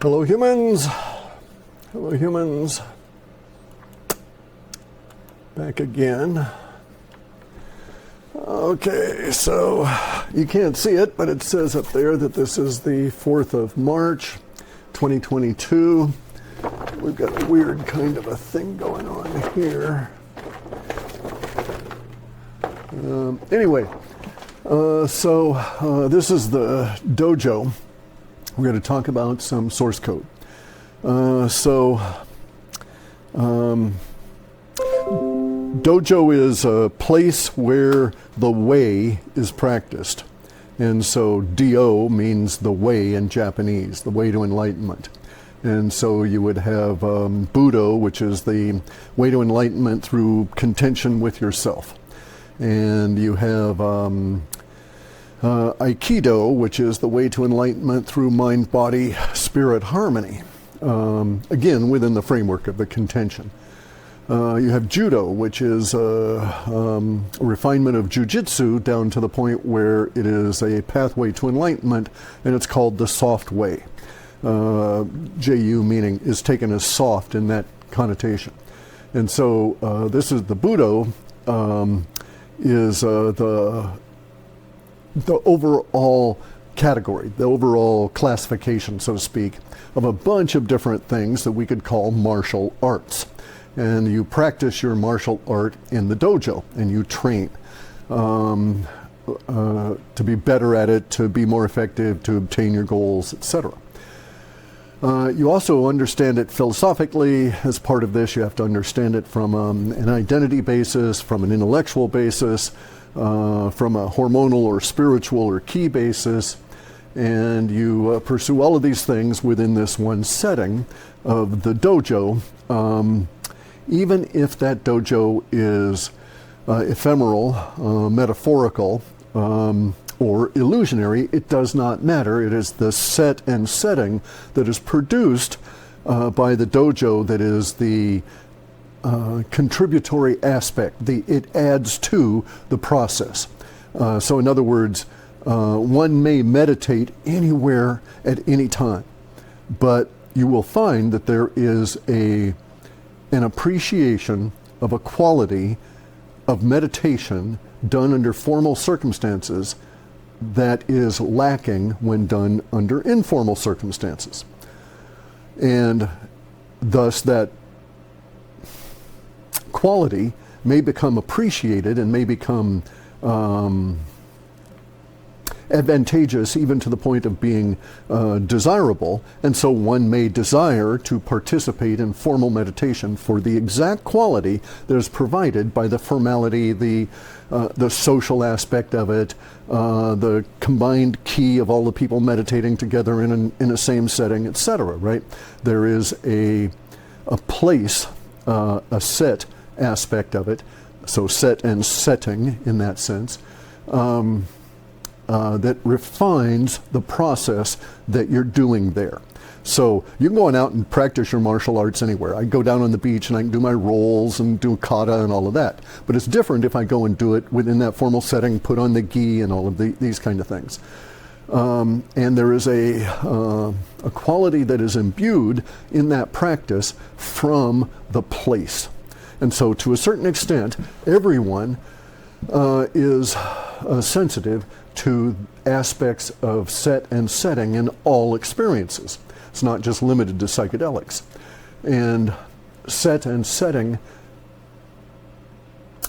Hello humans, hello humans, back again. Okay, so you can't see it, but it says up there that this is the 4th of March, 2022. We've got a weird kind of a thing going on here. Anyway, this is the dojo. We're going to talk about some source code. Dojo is a place where the way is practiced. And so Do means the way in Japanese, the way to enlightenment. And so you would have Budo, which is the way to enlightenment through contention with yourself. And you have Aikido, which is the way to enlightenment through mind, body, spirit harmony. Again, within the framework of the contention. You have Judo, which is a refinement of Jiu-Jitsu down to the point where it is a pathway to enlightenment, and it's called the soft way. Ju meaning is taken as soft in that connotation. And so this is the Budo, is the overall category, the overall classification, so to speak, of a bunch of different things that we could call martial arts. And you practice your martial art in the dojo, and you train to be better at it, to be more effective, to obtain your goals, etc. You also understand it philosophically. As part of this, you have to understand it from an identity basis, from an intellectual basis, from a hormonal or spiritual or ki basis, and you pursue all of these things within this one setting of the dojo, even if that dojo is ephemeral, metaphorical, or illusionary. It does not matter. It is the set and setting that is produced by the dojo that is the contributory aspect. It adds to the process. So in other words, one may meditate anywhere at any time, but you will find that there is an appreciation of a quality of meditation done under formal circumstances that is lacking when done under informal circumstances. And thus that quality may become appreciated and may become advantageous even to the point of being desirable, and so one may desire to participate in formal meditation for the exact quality that is provided by the formality, the social aspect of it, the combined ki of all the people meditating together in a same setting, etc. Right? There is a place, a set aspect of it, so set and setting in that sense. That refines the process that you're doing there. So you can go on out and practice your martial arts anywhere. I go down on the beach and I can do my rolls and do kata and all of that. But it's different if I go and do it within that formal setting, put on the gi and all of these kind of things. And there is a quality that is imbued in that practice from the place. And so to a certain extent, everyone is sensitive to aspects of set and setting in all experiences. It's not just limited to psychedelics. And set and setting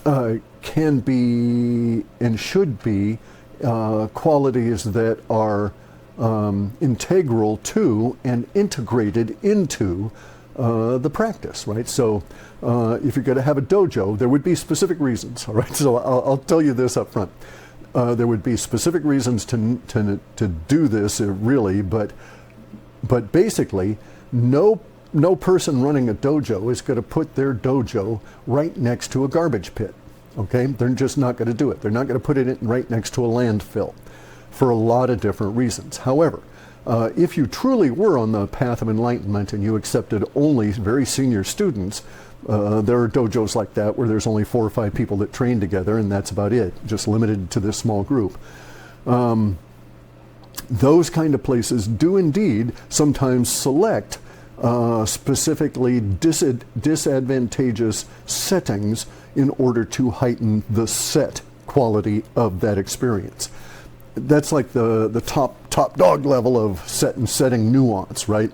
can be and should be qualities that are integral to and integrated into the practice, right? So if you're going to have a dojo, there would be specific reasons, all right? So I'll tell you this up front. There would be specific reasons to do this, really, but basically, no person running a dojo is going to put their dojo right next to a garbage pit. Okay, they're just not going to do it. They're not going to put it right next to a landfill, for a lot of different reasons. However, if you truly were on the path of enlightenment and you accepted only very senior students, there are dojos like that where there's only 4 or 5 people that train together, and that's about it, just limited to this small group. those kind of places do indeed sometimes select specifically disadvantageous settings in order to heighten the set quality of that experience. That's like the top dog level of set and setting nuance, right?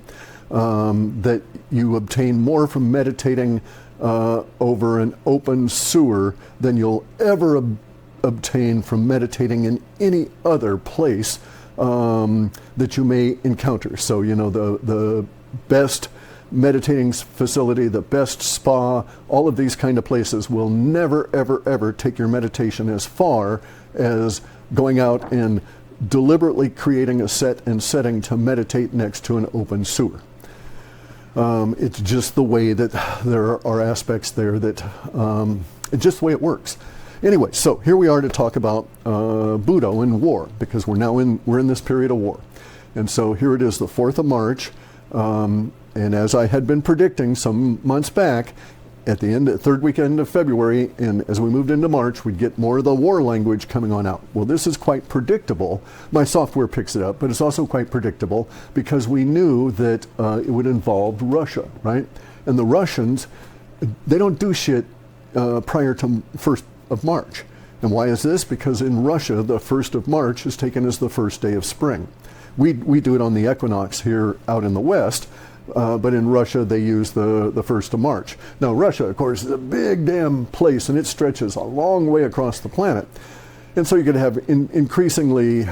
That you obtain more from meditating over an open sewer than you'll ever obtain from meditating in any other place that you may encounter. So, you know, the best meditating facility, the best spa, all of these kind of places will never, ever, ever take your meditation as far as going out and deliberately creating a set and setting to meditate next to an open sewer. It's just the way that there are aspects there that it's just the way it works. Anyway, so here we are to talk about Budo and war, because we're in this period of war. And so here it is, the 4th of March, and as I had been predicting some months back, at the third weekend of February, and as we moved into March, we'd get more of the war language coming on out. Well, this is quite predictable. My software picks it up, but it's also quite predictable because we knew that it would involve Russia, right? And the Russians, they don't do shit prior to 1st of March. And why is this? Because in Russia, the 1st of March is taken as the first day of spring. We do it on the equinox here out in the West, but in Russia they use the 1st of March. Now Russia, of course, is a big damn place, and it stretches a long way across the planet. And so you could have increasingly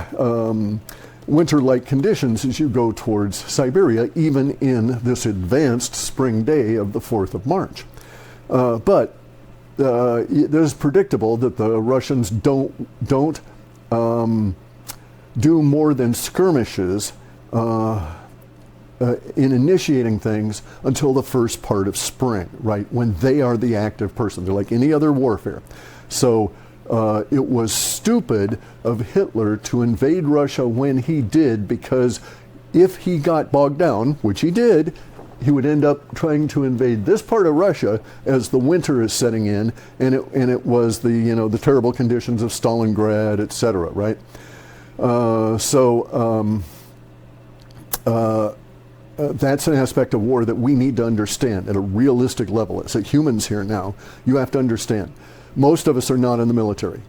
winter-like conditions as you go towards Siberia, even in this advanced spring day of the 4th of March. But it is predictable that the Russians don't do more than skirmishes in initiating things until the first part of spring, right? When they are the active person. They're like any other warfare. So it was stupid of Hitler to invade Russia when he did, because if he got bogged down, which he did, he would end up trying to invade this part of Russia as the winter is setting in, and it was the terrible conditions of Stalingrad, etc., right? That's an aspect of war that we need to understand at a realistic level. As humans here now, you have to understand. Most of us are not in the military.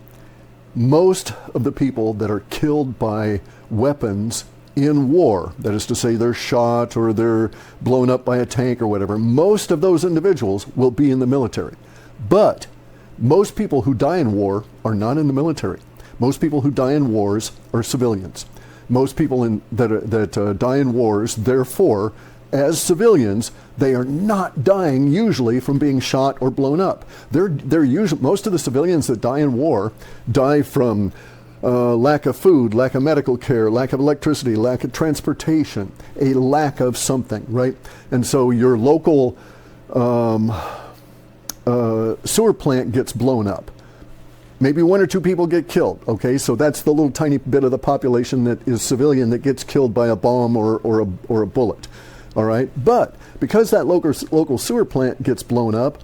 Most of the people that are killed by weapons in war, that is to say they're shot or they're blown up by a tank or whatever, most of those individuals will be in the military. But most people who die in war are not in the military. Most people who die in wars are civilians. Most people that die in wars, therefore, as civilians, they are not dying usually from being shot or blown up. They're usually, most of the civilians that die in war die from lack of food, lack of medical care, lack of electricity, lack of transportation, a lack of something, right? And so your local sewer plant gets blown up. Maybe 1 or 2 people get killed, okay? So that's the little tiny bit of the population that is civilian that gets killed by a bomb or a bullet, all right? But because that local sewer plant gets blown up,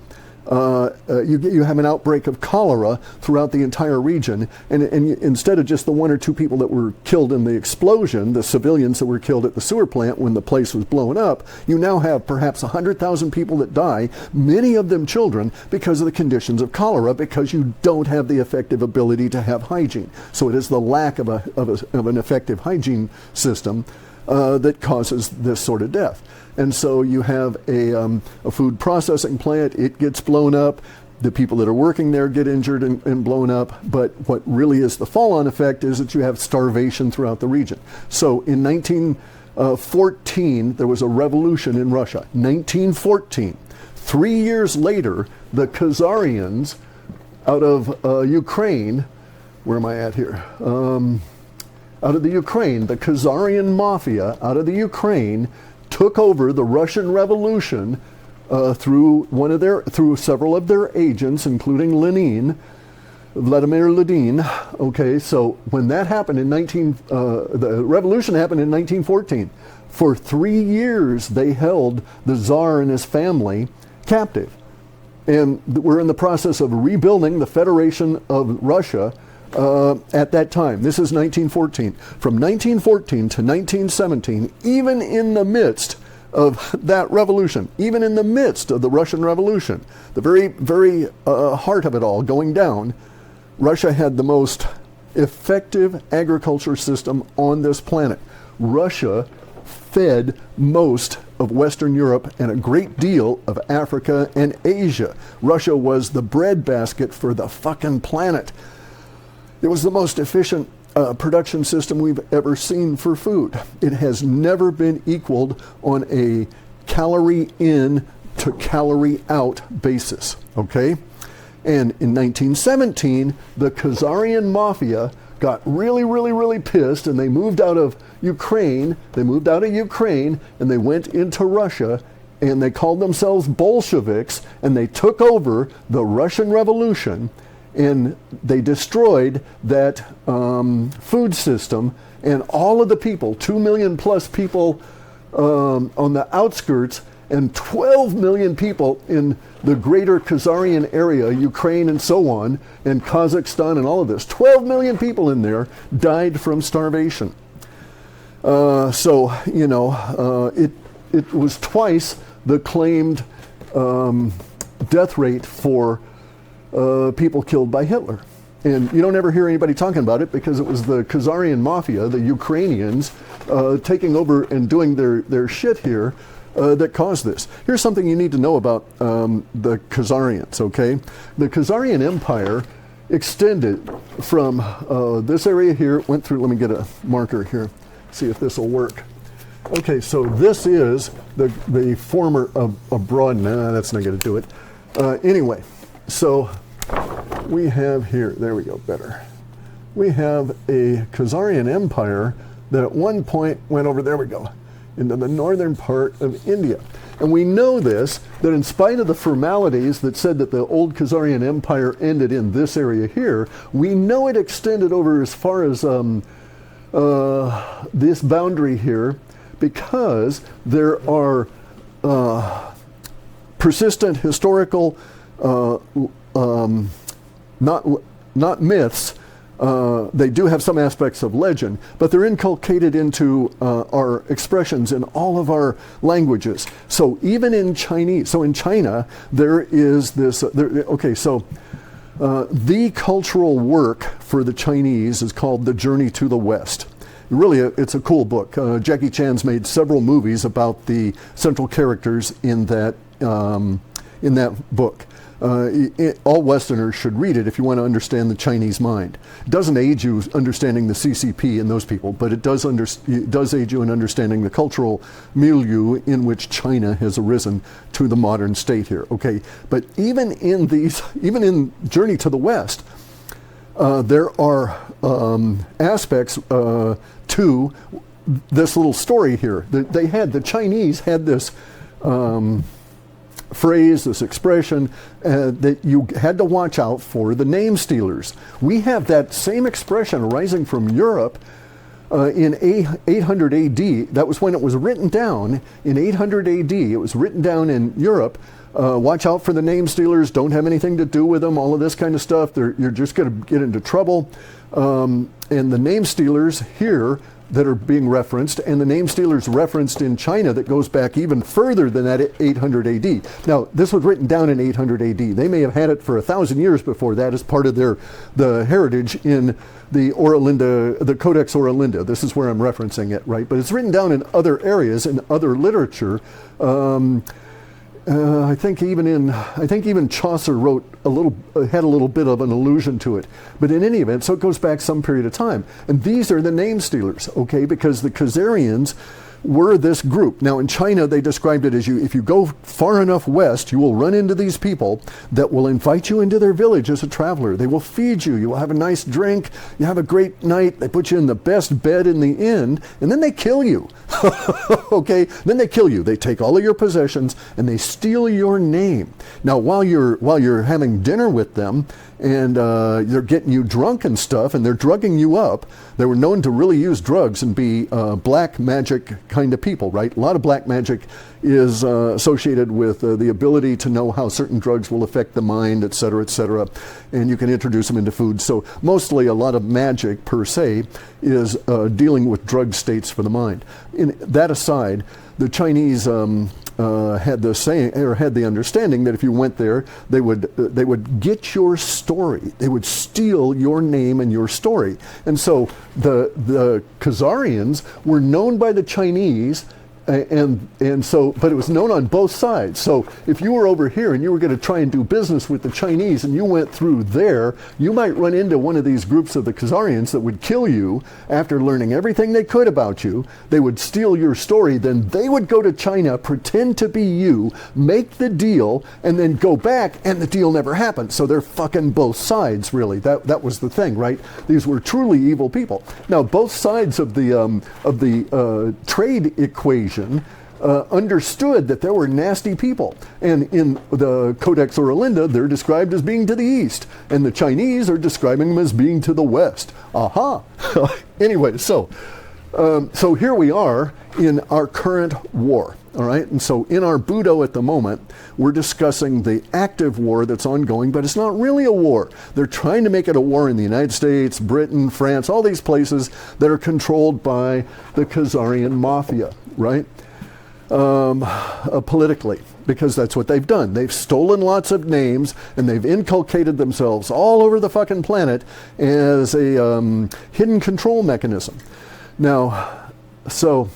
you have an outbreak of cholera throughout the entire region, and instead of just the 1 or 2 people that were killed in the explosion, the civilians that were killed at the sewer plant when the place was blown up, you now have perhaps 100,000 people that die, many of them children, because of the conditions of cholera, because you don't have the effective ability to have hygiene. So it is the lack of an effective hygiene system that causes this sort of death. And so you have a food processing plant, it gets blown up, the people that are working there get injured and blown up, but what really is the fall-on effect is that you have starvation throughout the region. So in 1914, there was a revolution in Russia. 1914. 3 years later, the Khazarians out of Ukraine, where am I at here? Out of the Ukraine, the Khazarian mafia out of the Ukraine took over the Russian Revolution through several of their agents, including Vladimir Lenin. Okay, so when that happened the revolution happened in 1914. For 3 years, they held the Tsar and his family captive, and we're in the process of rebuilding the Federation of Russia at that time. This is 1914. From 1914 to 1917, even in the midst of that revolution, even in the midst of the Russian Revolution, the very, very heart of it all going down, Russia had the most effective agriculture system on this planet. Russia fed most of Western Europe and a great deal of Africa and Asia. Russia was the breadbasket for the fucking planet. It was the most efficient production system we've ever seen for food. It has never been equaled on a calorie in to calorie out basis, okay? And in 1917, the Khazarian mafia got really, really, really pissed, and they moved out of Ukraine. They moved out of Ukraine, and they went into Russia, and they called themselves Bolsheviks, and they took over the Russian Revolution, and they destroyed that food system, and all of the people, 2 million plus people on the outskirts, and 12 million people in the greater Khazarian area, Ukraine and so on, and Kazakhstan and all of this. 12 million people in there died from starvation. So, you know, it was twice the claimed death rate for people killed by Hitler. And you don't ever hear anybody talking about it because it was the Khazarian mafia, the Ukrainians, taking over and doing their shit here that caused this. Here's something you need to know about the Khazarians, okay? The Khazarian Empire extended from this area here, went through, let me get a marker here, see if this will work. Okay, so this is the former abroad, nah, that's not going to do it. Anyway, so we have here, there we go, better. We have a Khazarian Empire that at one point went over, there we go, into the northern part of India. And we know this, that in spite of the formalities that said that the old Khazarian Empire ended in this area here, we know it extended over as far as this boundary here, because there are persistent historical, not myths. They do have some aspects of legend, but they're inculcated into our expressions in all of our languages. So even in Chinese, so in China, there is this, the cultural work for the Chinese is called The Journey to the West. Really, it's a cool book. Jackie Chan's made several movies about the central characters in that book. All Westerners should read it if you want to understand the Chinese mind. It doesn't aid you understanding the CCP and those people, but it does aid you in understanding the cultural milieu in which China has arisen to the modern state here. Okay, but even in Journey to the West, there are aspects to this little story here. The Chinese had this phrase, this expression, that you had to watch out for the name stealers. We have that same expression arising from Europe in 800 AD. That was when it was written down in 800 AD. It was written down in Europe. Watch out for the name stealers, don't have anything to do with them, all of this kind of stuff. You're just going to get into trouble. And the name stealers here that are being referenced, and the name stealers referenced in China that goes back even further than that 800 AD. Now, this was written down in 800 AD. They may have had it for 1,000 years before that as part of the heritage in the Oralinda, the Codex Oralinda. This is where I'm referencing it, right? But it's written down in other areas, in other literature. I think even Chaucer wrote had a little bit of an allusion to it. But in any event, so it goes back some period of time. And these are the name stealers, okay? Because the Khazarians were this group. Now in China, they described it as if you go far enough west, you will run into these people that will invite you into their village as a traveler. They will feed you. You will have a nice drink. You have a great night. They put you in the best bed in the inn, and then they kill you. Okay? Then they kill you. They take all of your possessions and they steal your name. Now while you're having dinner with them, and they're getting you drunk and stuff, and they're drugging you up. They were known to really use drugs and be black magic kind of people, right? A lot of black magic is associated with the ability to know how certain drugs will affect the mind, et cetera, and you can introduce them into food. So mostly a lot of magic per se is dealing with drug states for the mind. That aside, the Chinese had the understanding that if you went there, they would get your story. They would steal your name and your story. And so the Khazarians were known by the Chinese, and so, but it was known on both sides. So if you were over here and you were going to try and do business with the Chinese and you went through there, you might run into one of these groups of the Khazarians that would kill you after learning everything they could about you. They would steal your story, then they would go to China, pretend to be you, make the deal, and then go back, and the deal never happened. So they're fucking both sides, really. That was the thing, right? These were truly evil people. Now, both sides of the trade equation understood that there were nasty people. And in the Codex Oralinda, they're described as being to the east, and the Chinese are describing them as being to the west. Aha! Anyway, so here we are in our current war. All right, and so in our Budo at the moment, we're discussing the active war that's ongoing, but it's not really a war. They're trying to make it a war in the United States, Britain, France, all these places that are controlled by the Khazarian mafia, right? Politically, because that's what they've done. They've stolen lots of names, and they've inculcated themselves all over the fucking planet as a hidden control mechanism. Now, so...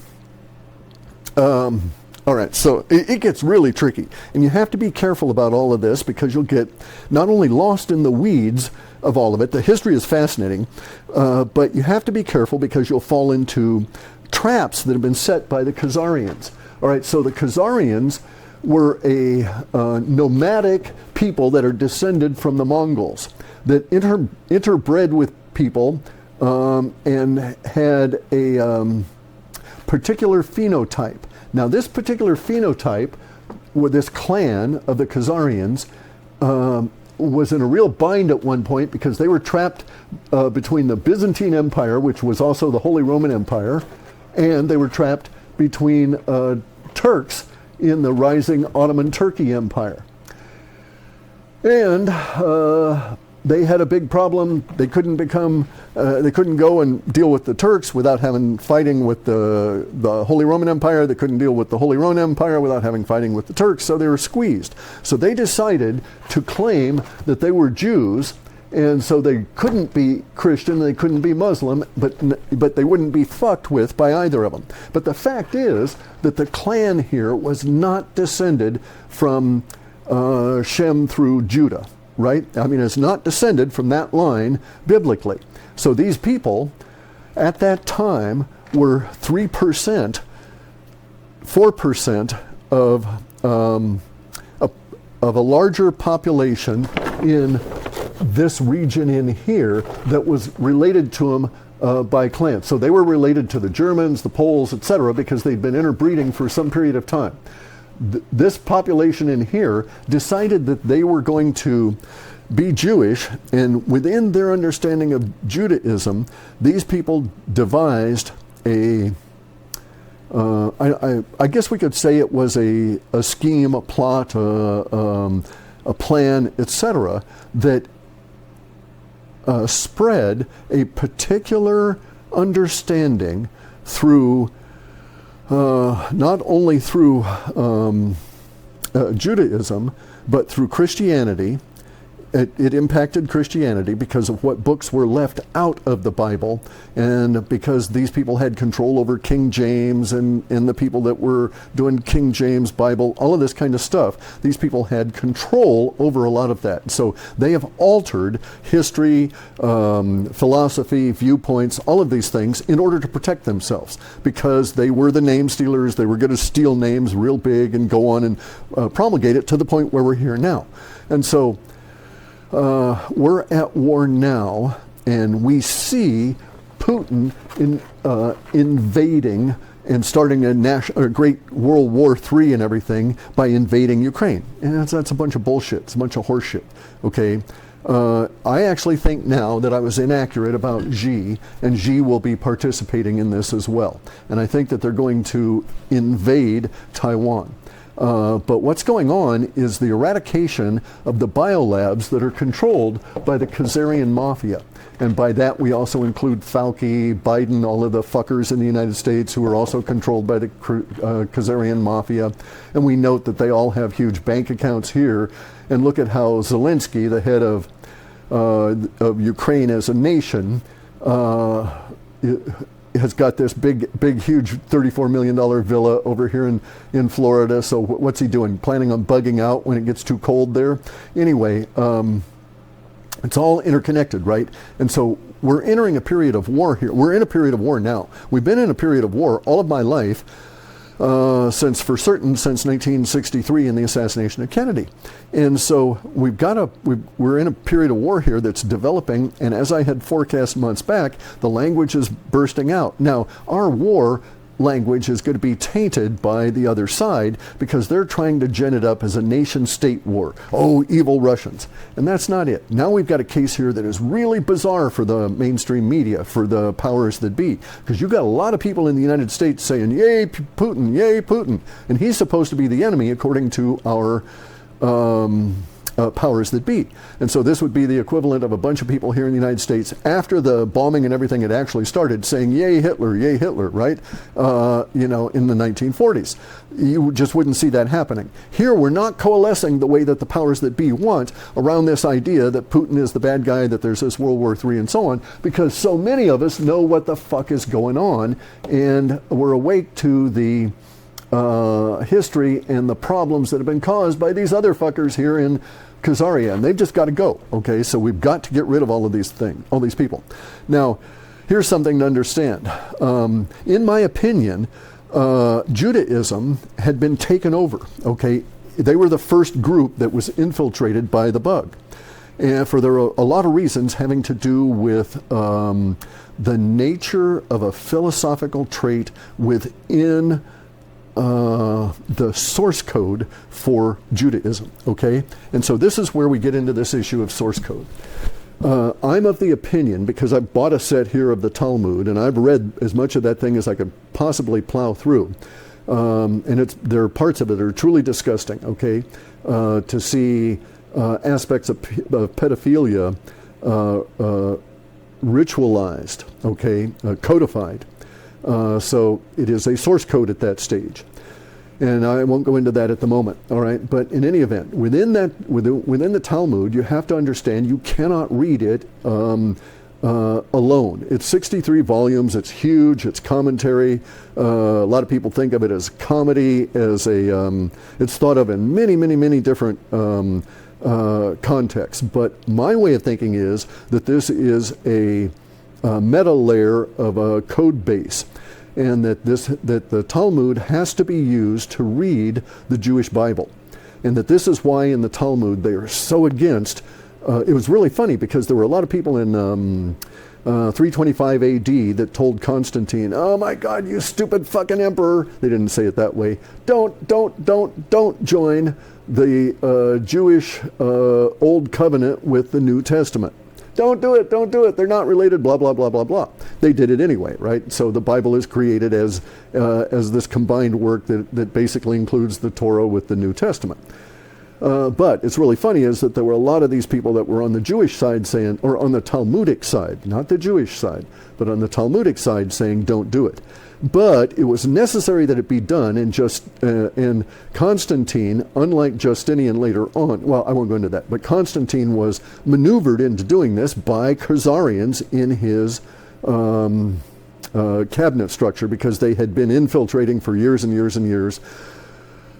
all right, so it gets really tricky, and you have to be careful about all of this because you'll get not only lost in the weeds of all of it. The history is fascinating, but you have to be careful because you'll fall into traps that have been set by the Khazarians. All right, so the Khazarians were a nomadic people that are descended from the Mongols that interbred with people and had a particular phenotype. Now, this particular phenotype, with this clan of the Khazarians, was in a real bind at one point because they were trapped between the Byzantine Empire, which was also the Holy Roman Empire, and they were trapped between Turks in the rising Ottoman Turkey Empire. And they had a big problem. They couldn't go and deal with the Turks without fighting with the Holy Roman Empire. They couldn't deal with the Holy Roman Empire without fighting with the Turks, so they were squeezed. So they decided to claim that they were Jews, and so they couldn't be Christian, they couldn't be Muslim, but they wouldn't be fucked with by either of them. But the fact is that the clan here was not descended from Shem through Judah. Right? I mean, it's not descended from that line biblically. So these people at that time were 3%, 4% of a larger population in this region in here that was related to them by clan. So they were related to the Germans, the Poles, etc., because they'd been interbreeding for some period of time. This population in here decided that they were going to be Jewish, and within their understanding of Judaism, these people devised I guess we could say it was a scheme, a plot, a plan, etc., that spread a particular understanding through not only through Judaism, but through Christianity. It impacted Christianity because of what books were left out of the Bible, and because these people had control over King James and the people that were doing King James Bible, all of this kind of stuff. These people had control over a lot of that. So they have altered history, philosophy, viewpoints, all of these things in order to protect themselves, because they were the name stealers. They were going to steal names real big and go on and promulgate it to the point where we're here now. And so we're at war now, and we see Putin invading and starting a great World War III and everything by invading Ukraine. And that's a bunch of bullshit. It's a bunch of horseshit. Okay, I actually think now that I was inaccurate about Xi, and Xi will be participating in this as well. And I think that they're going to invade Taiwan. But what's going on is the eradication of the biolabs that are controlled by the Khazarian mafia. And by that we also include Fauci, Biden, all of the fuckers in the United States who are also controlled by the Khazarian mafia. And we note that they all have huge bank accounts here. And look at how Zelensky, the head of Ukraine as a nation, has got this big, huge $34 million villa over here in Florida. So what's he doing? Planning on bugging out when it gets too cold there? Anyway, it's all interconnected, right? And so we're entering a period of war here. We're in a period of war now. We've been in a period of war all of my life, since 1963 in the assassination of Kennedy. And so we're in a period of war here that's developing, and as I had forecast months back, the language is bursting out. Now, our war language is going to be tainted by the other side because they're trying to gin it up as a nation-state war. Oh, evil Russians. And that's not it. Now we've got a case here that is really bizarre for the mainstream media, for the powers that be, because you've got a lot of people in the United States saying, yay, Putin, yay, Putin. And he's supposed to be the enemy according to our powers that be. And so this would be the equivalent of a bunch of people here in the United States after the bombing and everything had actually started saying, yay Hitler, right? In the 1940s. You just wouldn't see that happening. Here we're not coalescing the way that the powers that be want around this idea that Putin is the bad guy, that there's this World War III and so on, because so many of us know what the fuck is going on, and we're awake to the history and the problems that have been caused by these other fuckers here in Khazaria, and they've just got to go. Okay, so we've got to get rid of all of these things, all these people. Now, here's something to understand. In my opinion, Judaism had been taken over. Okay, they were the first group that was infiltrated by the bug, and for there are a lot of reasons having to do with the nature of a philosophical trait within the source code for Judaism, okay? And so this is where we get into this issue of source code. I'm of the opinion, because I've bought a set here of the Talmud, and I've read as much of that thing as I could possibly plow through, and there are parts of it that are truly disgusting, okay? To see aspects of pedophilia ritualized, okay, codified. So it is a source code at that stage, and I won't go into that at the moment. All right, but in any event, within the Talmud, you have to understand you cannot read it alone. It's 63 volumes. It's huge. It's commentary. A lot of people think of it as comedy, as it's thought of in many different contexts. But my way of thinking is that this is a meta layer of a code base, and that the Talmud has to be used to read the Jewish Bible, and that this is why in the Talmud they are so against. It was really funny because there were a lot of people in 325 AD that told Constantine, "Oh my God, you stupid fucking emperor!" They didn't say it that way. Don't join the Jewish Old Covenant with the New Testament. Don't do it. They're not related, blah, blah, blah, blah, blah. They did it anyway, right? So the Bible is created as this combined work that basically includes the Torah with the New Testament. But it's really funny is that there were a lot of these people that were on the Jewish side saying, or on the Talmudic side, not the Jewish side, but on the Talmudic side saying, don't do it. But it was necessary that it be done, and Constantine, unlike Justinian later on, well, I won't go into that, but Constantine was maneuvered into doing this by Khazarians in his cabinet structure, because they had been infiltrating for years and years and years.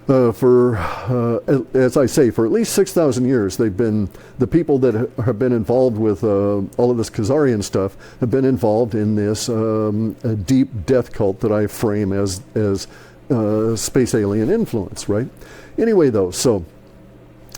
As I say, for at least 6,000 years, they've been, the people that have been involved with all of this Khazarian stuff have been involved in this deep death cult that I frame as space alien influence, right? Anyway, though, so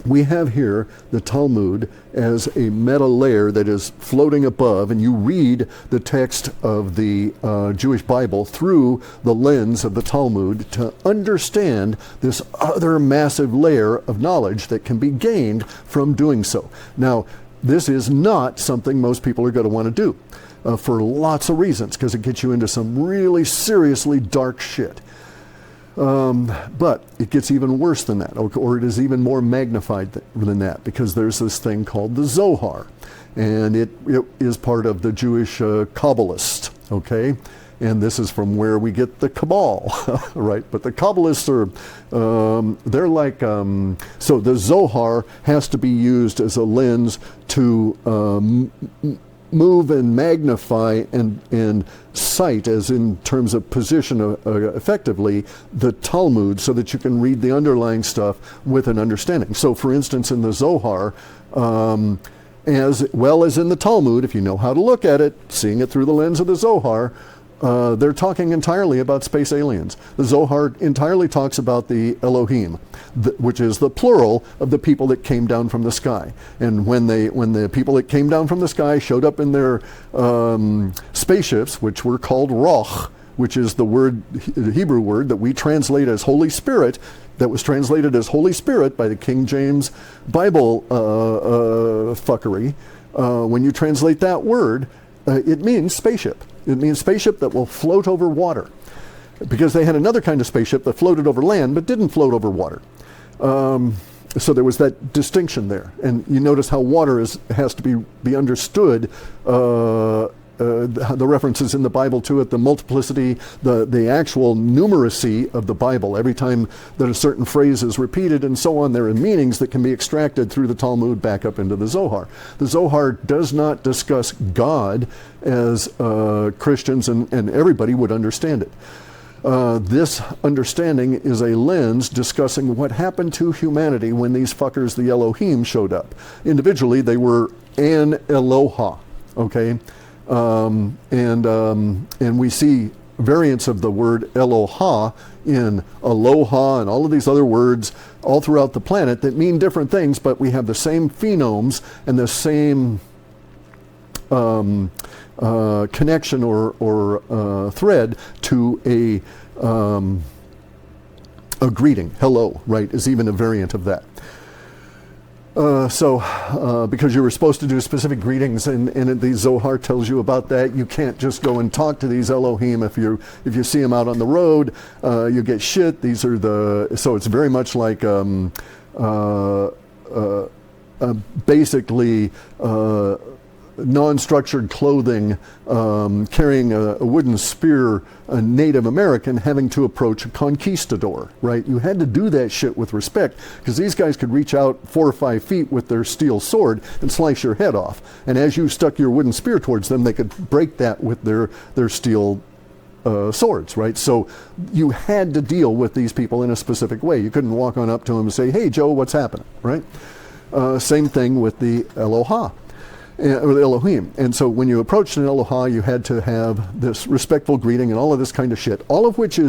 we have here the Talmud as a meta layer that is floating above, and you read the text of the Jewish Bible through the lens of the Talmud to understand this other massive layer of knowledge that can be gained from doing so. Now, this is not something most people are going to want to do for lots of reasons, because it gets you into some really seriously dark shit. But it gets even worse than that, or it is even more magnified than that, because there's this thing called the Zohar, and it is part of the Jewish Kabbalists, okay? And this is from where we get the Cabal, right? But the Kabbalists are, they're like, so the Zohar has to be used as a lens to move and magnify and cite, as in terms of position effectively, the Talmud, so that you can read the underlying stuff with an understanding. So for instance, in the Zohar, as well as in the Talmud, if you know how to look at it, seeing it through the lens of the Zohar, they're talking entirely about space aliens. The Zohar entirely talks about the Elohim, which is the plural of the people that came down from the sky. And when the people that came down from the sky showed up in their spaceships, which were called Roch, which is the Hebrew word that we translate as Holy Spirit, that was translated as Holy Spirit by the King James Bible fuckery. When you translate that word, it means spaceship. It means spaceship that will float over water, because they had another kind of spaceship that floated over land but didn't float over water. So there was that distinction there. And you notice how water has to be understood, the references in the Bible to it, the multiplicity, the actual numeracy of the Bible. Every time that a certain phrase is repeated and so on, there are meanings that can be extracted through the Talmud back up into the Zohar. The Zohar does not discuss God as Christians and everybody would understand it. This understanding is a lens discussing what happened to humanity when these fuckers, the Elohim, showed up. Individually, they were an Eloha, okay? And we see variants of the word Eloha in Aloha and all of these other words all throughout the planet that mean different things, but we have the same phenomes and the same connection or thread to a greeting. Hello, right, is even a variant of that. Because you were supposed to do specific greetings, and the Zohar tells you about that. You can't just go and talk to these Elohim. If you see them out on the road, you get shit. These are so it's very much like basically non-structured clothing, carrying a wooden spear, a Native American having to approach a conquistador, right? You had to do that shit with respect, because these guys could reach out 4 or 5 feet with their steel sword and slice your head off. And as you stuck your wooden spear towards them, they could break that with their steel swords, right? So you had to deal with these people in a specific way. You couldn't walk on up to them and say, "Hey, Joe, what's happening?" Right? Same thing with the Eloha. Or the Elohim. And so when you approached an Eloha, you had to have this respectful greeting and all of this kind of shit, all of which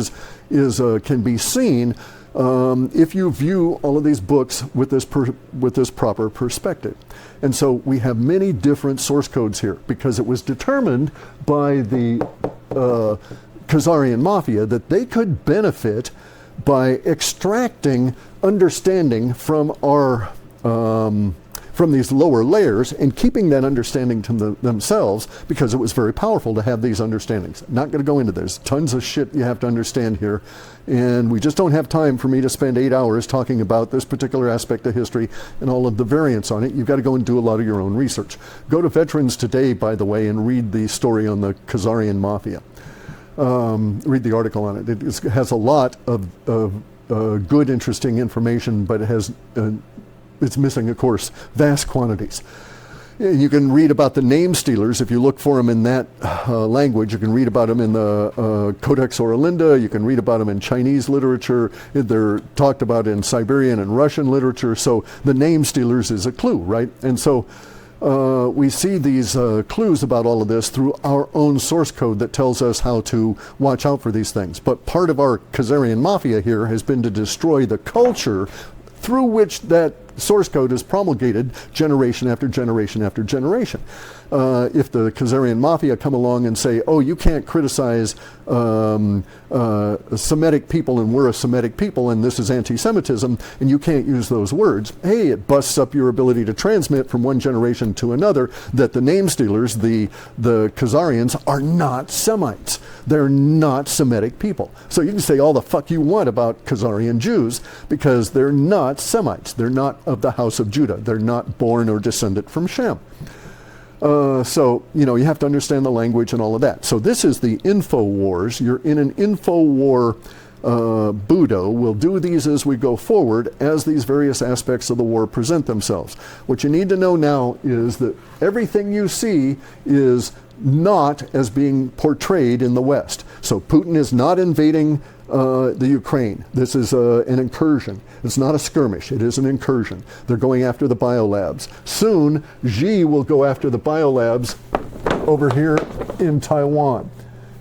can be seen if you view all of these books with this proper perspective. And so we have many different source codes here, because it was determined by the Khazarian Mafia that they could benefit by extracting understanding from our from these lower layers and keeping that understanding to themselves, because it was very powerful to have these understandings. Not going to go into this. Tons of shit you have to understand here, and we just don't have time for me to spend 8 hours talking about this particular aspect of history and all of the variants on it. You've got to go and do a lot of your own research. Go to Veterans Today, by the way, and read the story on the Khazarian Mafia. Read the article on it. It has a lot of good, interesting information, but it has it's missing, of course, vast quantities. You can read about the name stealers if you look for them in that language. You can read about them in the Codex Oralinda. You can read about them in Chinese literature. They're talked about in Siberian and Russian literature. So the name stealers is a clue, right? And so we see these clues about all of this through our own source code that tells us how to watch out for these things. But part of our Khazarian Mafia here has been to destroy the culture through which that source code is promulgated generation after generation after generation. If the Khazarian Mafia come along and say, oh, you can't criticize Semitic people and we're a Semitic people and this is anti-Semitism and you can't use those words, hey, it busts up your ability to transmit from one generation to another that the name stealers, the Khazarians, are not Semites. They're not Semitic people. So you can say all the fuck you want about Khazarian Jews because they're not Semites. They're not of the house of Judah. They're not born or descendant from Shem. So, you know, you have to understand the language and all of that. So this is the info wars. You're in an info war Budo. We'll do these as we go forward as these various aspects of the war present themselves. What you need to know now is that everything you see is not as being portrayed in the West. So Putin is not invading the Ukraine. This is an incursion. It's not a skirmish. It is an incursion. They're going after the biolabs. Soon, Xi will go after the biolabs over here in Taiwan.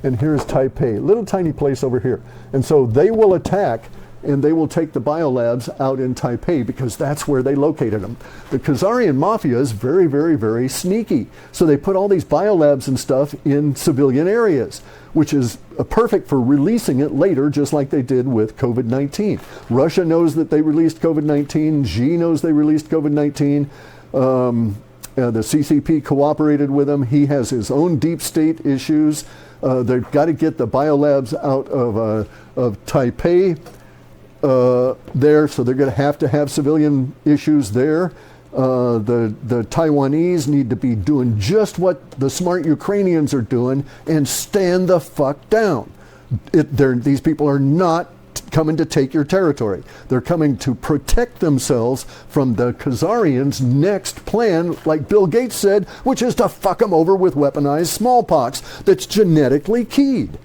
And here's Taipei, little tiny place over here. And so they will attack and they will take the biolabs out in Taipei because that's where they located them. The Khazarian Mafia is very, very, very sneaky. So they put all these biolabs and stuff in civilian areas, which is perfect for releasing it later, just like they did with COVID-19. Russia knows that they released COVID-19. Xi knows they released COVID-19. The CCP cooperated with him. He has his own deep state issues. They've got to get the biolabs out of Taipei there, so they're going to have civilian issues there. The Taiwanese need to be doing just what the smart Ukrainians are doing and stand the fuck down. These people are not coming to take your territory. They're coming to protect themselves from the Khazarians' next plan, like Bill Gates said, which is to fuck them over with weaponized smallpox that's genetically keyed.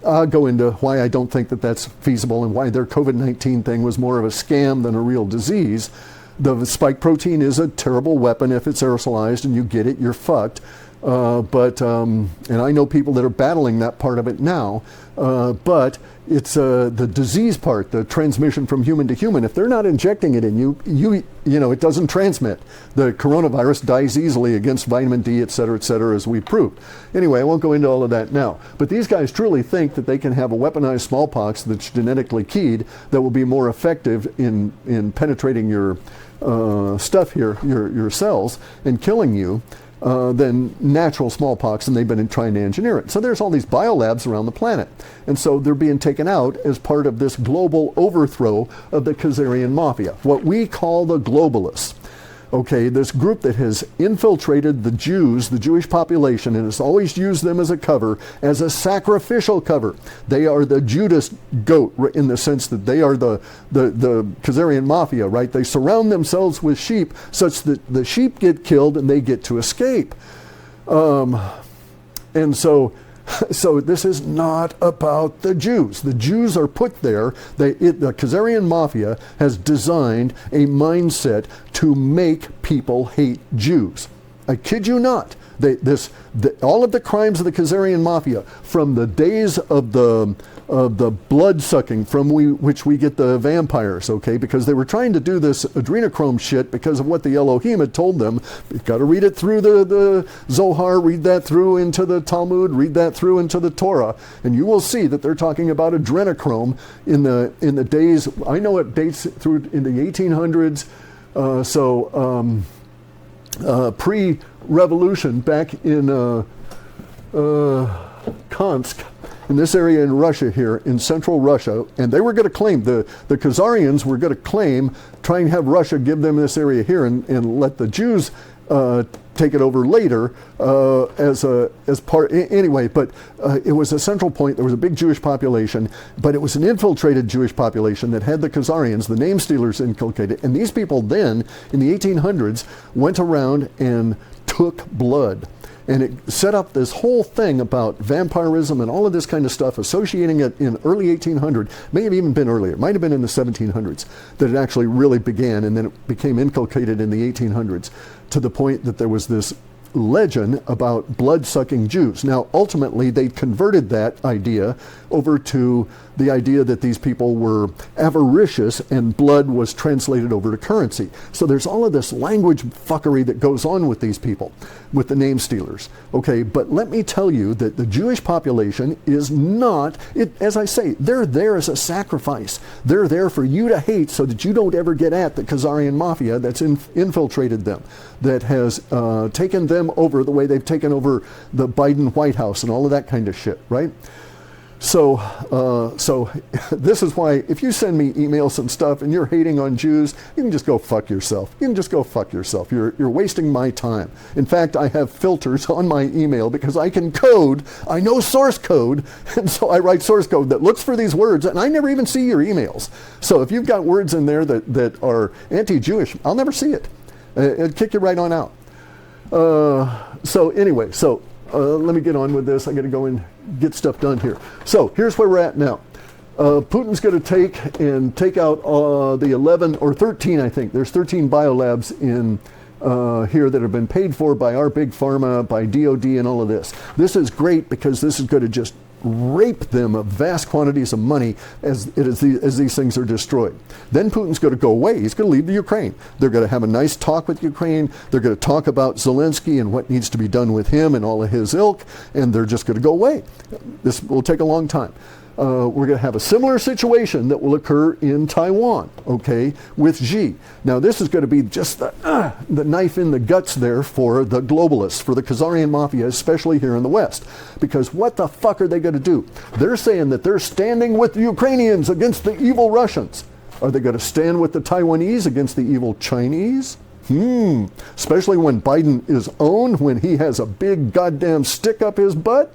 I'll go into why I don't think that that's feasible and why their COVID-19 thing was more of a scam than a real disease. The spike protein is a terrible weapon if it's aerosolized and you get it, you're fucked. And I know people that are battling that part of it now, but it's the disease part, the transmission from human to human. If they're not injecting it in you know, it doesn't transmit. The coronavirus dies easily against vitamin D, et cetera, as we proved. Anyway, I won't go into all of that now. But these guys truly think that they can have a weaponized smallpox that's genetically keyed that will be more effective in penetrating your stuff here, your cells, and killing you. Than natural smallpox, and they've been trying to engineer it. So there's all these biolabs around the planet. And so they're being taken out as part of this global overthrow of the Khazarian Mafia, what we call the globalists. Okay, this group that has infiltrated the Jews, the Jewish population, and has always used them as a cover, as a sacrificial cover. They are the Judas goat in the sense that they are the Khazarian Mafia, right? They surround themselves with sheep such that the sheep get killed and they get to escape. And so this is not about the Jews. The Jews are put there. The Khazarian Mafia has designed a mindset to make people hate Jews. I kid you not. All of the crimes of the Khazarian Mafia, from the days of the blood sucking from which we get the vampires, okay, because they were trying to do this adrenochrome shit because of what the Elohim had told them. You've got to read it through the Zohar, read that through into the Talmud, read that through into the Torah, and you will see that they're talking about adrenochrome in the days. I know it dates through in the 1800s, pre-revolution back in Kansk, in this area in Russia here, in central Russia, and they were going to claim, the Khazarians were going to claim, try and have Russia give them this area here and let the Jews take it over later as part, anyway, but it was a central point. There was a big Jewish population, but it was an infiltrated Jewish population that had the Khazarians, the name stealers, inculcated. And these people then, in the 1800s, went around and took blood. And it set up this whole thing about vampirism and all of this kind of stuff, associating it in early 1800, may have even been earlier, it might have been in the 1700s, that it actually really began, and then it became inculcated in the 1800s, to the point that there was this legend about blood-sucking Jews. Now, ultimately, they converted that idea over to the idea that these people were avaricious and blood was translated over to currency. So there's all of this language fuckery that goes on with these people, with the name stealers. Okay, but let me tell you that the Jewish population is not, as I say, they're there as a sacrifice. They're there for you to hate so that you don't ever get at the Khazarian mafia that's infiltrated them, that has taken them over the way they've taken over the Biden White House and all of that kind of shit, right? So this is why if you send me emails and stuff and you're hating on Jews, you can just go fuck yourself. You can just go fuck yourself. You're wasting my time. In fact, I have filters on my email because I can code. I know source code, and so I write source code that looks for these words, and I never even see your emails. So if you've got words in there that are anti-Jewish, I'll never see it. It'll kick you right on out. So anyway, let me get on with this. I got to go and get stuff done here. So here's where we're at now. Putin's going to take out the 11 or 13, I think. There's 13 biolabs in here that have been paid for by our big pharma, by DOD and all of this. This is great because this is going to just rape them of vast quantities of money as these things are destroyed. Then Putin's going to go away. He's going to leave the Ukraine. They're going to have a nice talk with Ukraine. They're going to talk about Zelensky and what needs to be done with him and all of his ilk, and they're just going to go away. This will take a long time. We're going to have a similar situation that will occur in Taiwan, okay, with Xi. Now this is going to be just the knife in the guts there for the globalists, for the Khazarian mafia, especially here in the West. Because what the fuck are they going to do? They're saying that they're standing with the Ukrainians against the evil Russians. Are they going to stand with the Taiwanese against the evil Chinese? Especially when Biden is owned, when he has a big goddamn stick up his butt?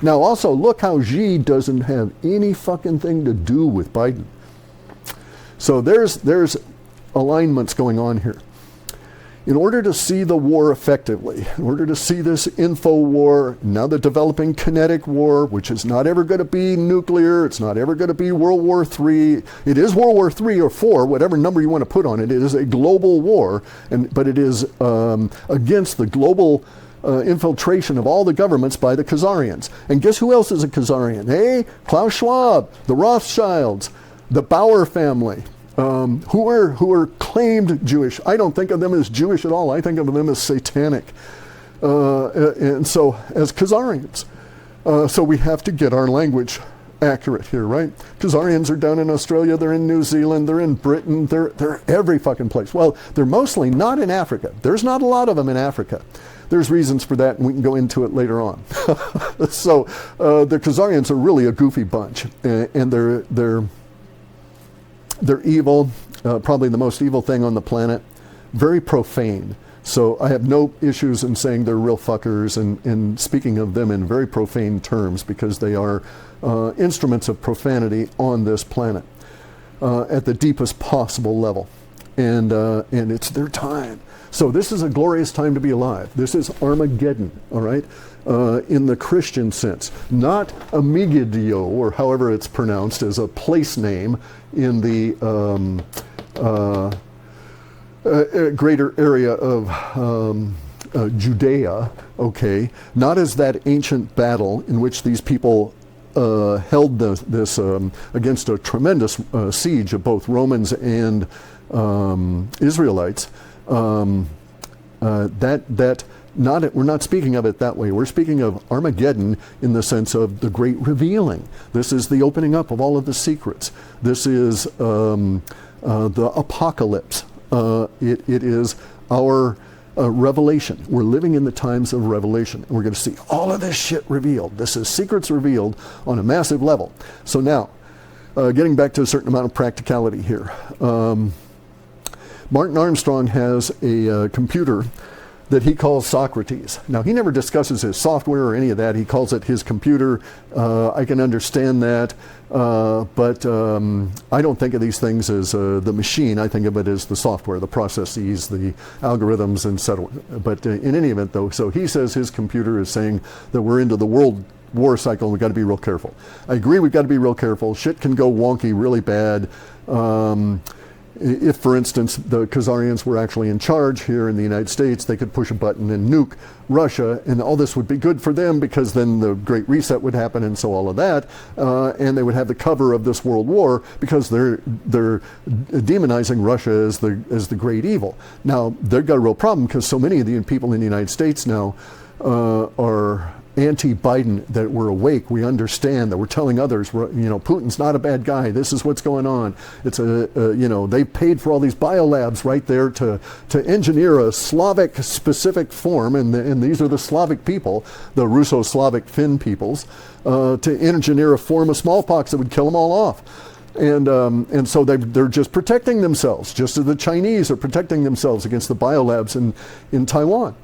Now also, look how Xi doesn't have any fucking thing to do with Biden. So there's alignments going on here. In order to see the war effectively, in order to see this info war, now the developing kinetic war, which is not ever going to be nuclear, it's not ever going to be World War III. It is World War III or IV, whatever number you want to put on it. It is a global war, but it is against the global infiltration of all the governments by the Khazarians. And guess who else is a Khazarian? Hey, Klaus Schwab, the Rothschilds, the Bauer family, who are claimed Jewish. I don't think of them as Jewish at all. I think of them as satanic. And so as Khazarians. So we have to get our language accurate here, right? Khazarians are down in Australia, they're in New Zealand, they're in Britain, they're every fucking place. Well, they're mostly not in Africa. There's not a lot of them in Africa. There's reasons for that, and we can go into it later on. So the Khazarians are really a goofy bunch, and they're evil, probably the most evil thing on the planet. Very profane. So I have no issues in saying they're real fuckers and speaking of them in very profane terms because they are instruments of profanity on this planet at the deepest possible level. And it's their time. So this is a glorious time to be alive. This is Armageddon, all right, in the Christian sense. Not Amigidio, or however it's pronounced, as a place name in the greater area of Judea, okay, not as that ancient battle in which these people held this against a tremendous siege of both Romans and Israelites. We're not speaking of it that way. We're speaking of Armageddon in the sense of the great revealing. This is the opening up of all of the secrets. This is the apocalypse. It is our revelation. We're living in the times of revelation. And we're going to see all of this shit revealed. This is secrets revealed on a massive level. So now, getting back to a certain amount of practicality here. Martin Armstrong has a computer that he calls Socrates. Now, he never discusses his software or any of that. He calls it his computer. I can understand that, but I don't think of these things as the machine. I think of it as the software, the processes, the algorithms, and so on. But in any event, though, so he says his computer is saying that we're into the world war cycle and we've got to be real careful. I agree, we've got to be real careful. Shit can go wonky really bad. if, for instance, the Khazarians were actually in charge here in the United States, they could push a button and nuke Russia, and all this would be good for them because then the Great Reset would happen, and so all of that, and they would have the cover of this world war because they're demonizing Russia as the great evil. Now they've got a real problem because so many of the people in the United States now are anti-Biden, that we're awake, we understand, that we're telling others, Putin's not a bad guy, this is what's going on. It's they paid for all these biolabs right there to engineer a Slavic specific form, and these are the Slavic people, the Russo-Slavic Finn peoples, to engineer a form of smallpox that would kill them all off. And so they're just protecting themselves, just as the Chinese are protecting themselves against the biolabs in Taiwan.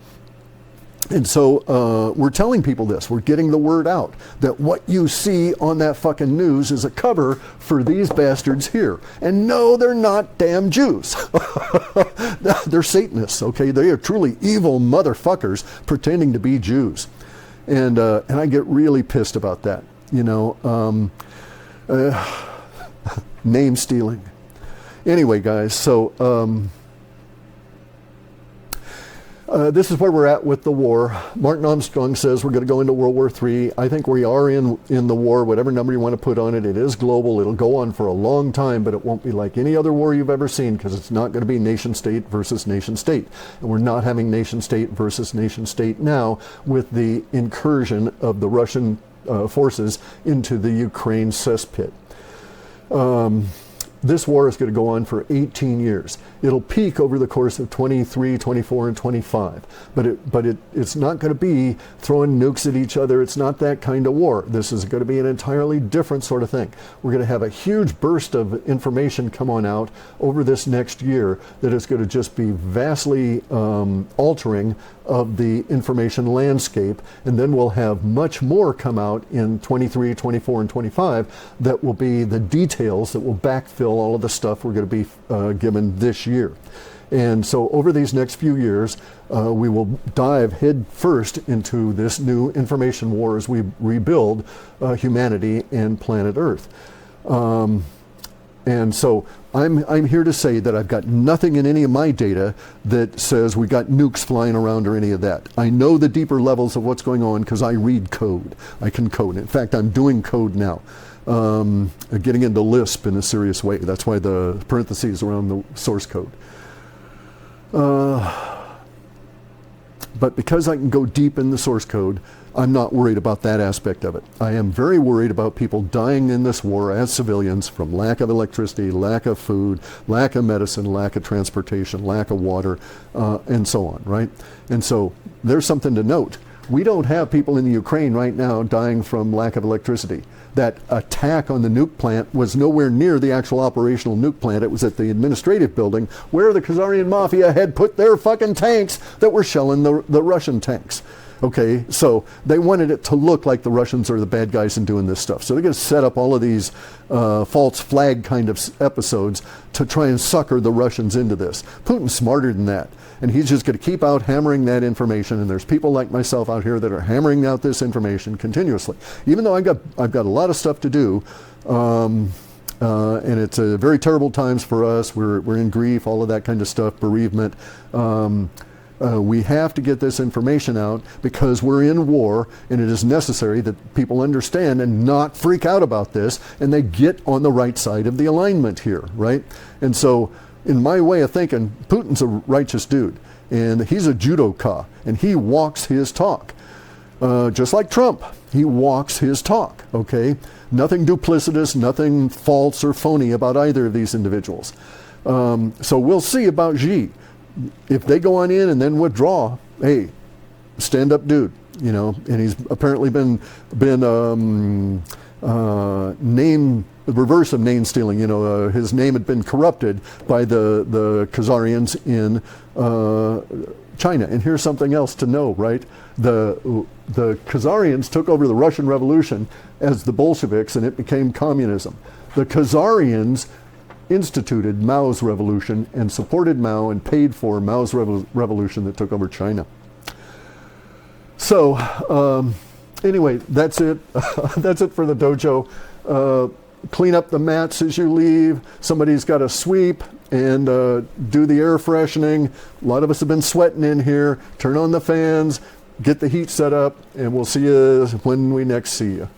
And so we're telling people this, we're getting the word out, that what you see on that fucking news is a cover for these bastards here. And no, they're not damn Jews. They're Satanists, okay? They are truly evil motherfuckers pretending to be Jews. And I get really pissed about that, name stealing. Anyway, guys, so this is where we're at with the war. Martin Armstrong says we're going to go into World War III. I think we are in the war, whatever number you want to put on it. It is global. It'll go on for a long time, but it won't be like any other war you've ever seen because it's not going to be nation state versus nation state. And we're not having nation state versus nation state now with the incursion of the Russian forces into the Ukraine cesspit. This war is going to go on for 18 years. It'll peak over the course of 23, 24, and 25. But it's not going to be throwing nukes at each other. It's not that kind of war. This is going to be an entirely different sort of thing. We're going to have a huge burst of information come on out over this next year that is going to just be vastly altering of the information landscape. And then we'll have much more come out in 23, 24, and 25 that will be the details that will backfill all of the stuff we're going to be given this year. And so over these next few years, we will dive head first into this new information war as we rebuild humanity and planet Earth. And so I'm here to say that I've got nothing in any of my data that says we got nukes flying around or any of that. I know the deeper levels of what's going on because I read code. I can code. In fact, I'm doing code now. Getting into Lisp in a serious way. That's why the parentheses around the source code. But because I can go deep in the source code, I'm not worried about that aspect of it. I am very worried about people dying in this war as civilians from lack of electricity, lack of food, lack of medicine, lack of transportation, lack of water, and so on, right? And so there's something to note. We don't have people in the Ukraine right now dying from lack of electricity. That attack on the nuke plant was nowhere near the actual operational nuke plant. It was at the administrative building where the Khazarian mafia had put their fucking tanks that were shelling the Russian tanks. Okay, so they wanted it to look like the Russians are the bad guys in doing this stuff. So they're going to set up all of these false flag kind of episodes to try and sucker the Russians into this. Putin's smarter than that. And he's just going to keep out hammering that information. And there's people like myself out here that are hammering out this information continuously. Even though I've got a lot of stuff to do, and it's very terrible times for us. We're in grief, all of that kind of stuff, bereavement. We have to get this information out because we're in war, and it is necessary that people understand and not freak out about this, and they get on the right side of the alignment here, right? And so, in my way of thinking, Putin's a righteous dude, and he's a judoka, and he walks his talk. Just like Trump, he walks his talk, okay? Nothing duplicitous, nothing false or phony about either of these individuals. So we'll see about Xi. If they go on in and then withdraw, hey, stand up dude, and he's apparently been reverse of name stealing. His name had been corrupted by the Khazarians in China. And here's something else to know, right? The Khazarians took over the Russian Revolution as the Bolsheviks, and it became communism. The Khazarians instituted Mao's revolution and supported Mao and paid for Mao's revolution that took over China. So anyway, that's it. That's it for the dojo. Clean up the mats as you leave. Somebody's got to sweep, and do the air freshening. A lot of us have been sweating in here. Turn on the fans, get the heat set up, and we'll see you when we next see you.